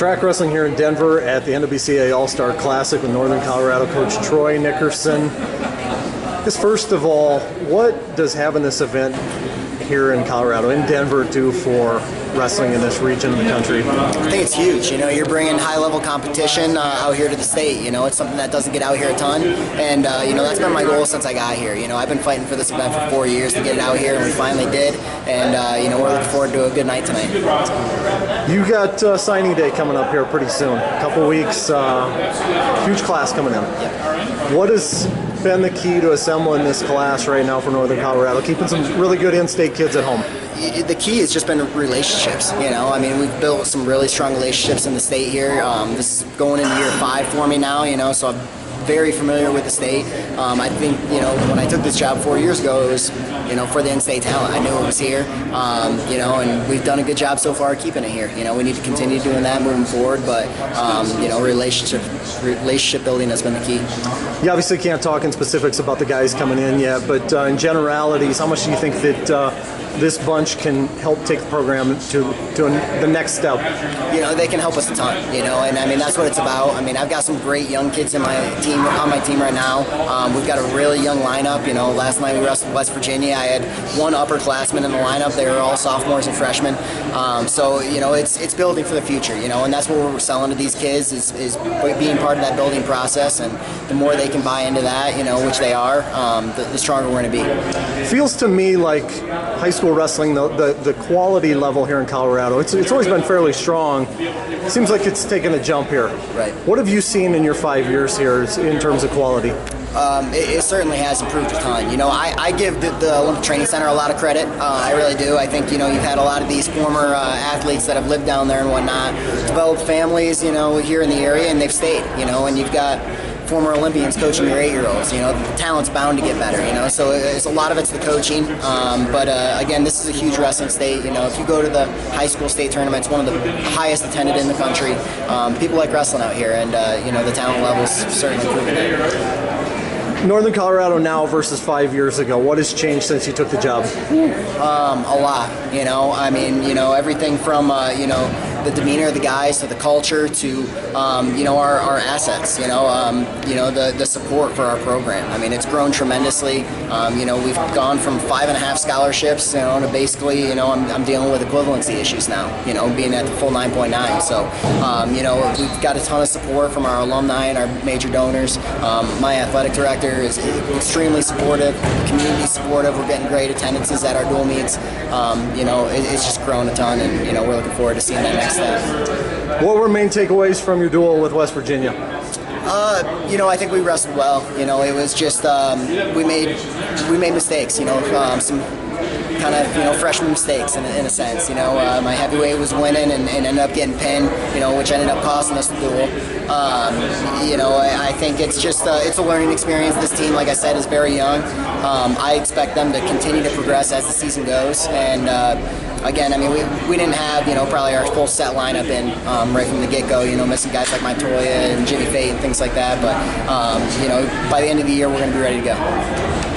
Track wrestling here in Denver at the NWCA All-Star Classic with Northern Colorado coach Troy Nickerson. First of all, what does having this event here in Colorado, in Denver, do for wrestling in this region of the country? I think it's huge. You know, you're bringing high-level competition out here to the state. You know, it's something that doesn't get out here a ton, and you know, that's been my goal since I got here. You know, I've been fighting for this event for 4 years to get it out here, and we finally did. And you know, we're looking forward to a good night tonight. You got signing day coming up here pretty soon. A couple weeks. Huge class coming in. Yep. What has been the key to assembling this class right now for Northern Colorado, keeping some really good in-state kids at home? The key has just been relationships. You know, I mean, we've built some really strong relationships in the state here. This is going into year 5 for me now. You know, so I'm very familiar with the state. I think, you know, when I took this job 4 years ago, it was, you know, for the in-state talent. I knew it was here, you know, and we've done a good job so far keeping it here. You know, we need to continue doing that moving forward, but, you know, relationship building has been the key. You obviously can't talk in specifics about the guys coming in yet, but in generalities, how much do you think that this bunch can help take the program to the next step? You know, they can help us a ton, you know, and I mean, that's what it's about. I mean, I've got some great young kids in my team, on my team right now. We've got a really young lineup. You know, last night we wrestled West Virginia. I had one upperclassman in the lineup. They were all sophomores and freshmen. So, you know, it's building for the future, you know, and that's what we're selling to these kids is being part of that building process, and the more they can buy into that, you know, which they are, the stronger we're going to be. Feels to me like high school wrestling, the quality level here in Colorado, it's always been fairly strong. Seems like it's taken a jump here. Right. What have you seen in your 5 years here in terms of quality? It certainly has improved a ton. You know, I give the Olympic Training Center a lot of credit. I really do. I think, you know, you've had a lot of these former athletes that have lived down there and whatnot, developed families, you know, here in the area, and they've stayed, you know, and you've got former Olympians coaching your 8-year-olds. You know, the talent's bound to get better, you know, so it's a lot of it's the coaching. But again, this is a huge wrestling state. You know, if you go to the high school state tournament, it's one of the highest attended in the country. People like wrestling out here, and you know, the talent level's certainly improving it. Northern Colorado now versus 5 years ago, what has changed since you took the job? A lot, you know. I mean, you know, everything from, you know, the demeanor of the guys to the culture to, you know, our assets, you know, the support for our program. I mean, it's grown tremendously. You know, we've gone from 5.5 scholarships, you know, to basically, you know, I'm dealing with equivalency issues now, you know, being at the full 9.9. So, you know, we've got a ton of support from our alumni and our major donors. My athletic director is extremely supportive, the community's supportive. We're getting great attendances at our dual meets. You know, it's just grown a ton, and, you know, we're looking forward to seeing that next step. What were main takeaways from your duel with West Virginia? You know, I think we wrestled well. You know, it was just we made mistakes. You know, some kind of, you know, freshman mistakes in a sense. You know, my heavyweight was winning and ended up getting pinned, you know, which ended up costing us the duel. You know, I think it's just it's a learning experience. This team, like I said, is very young. I expect them to continue to progress as the season goes, and again, I mean, we didn't have, you know, probably our full set lineup in right from the get-go, you know, missing guys like Montoya and Jimmy Fate and things like that, but you know, by the end of the year we're going to be ready to go.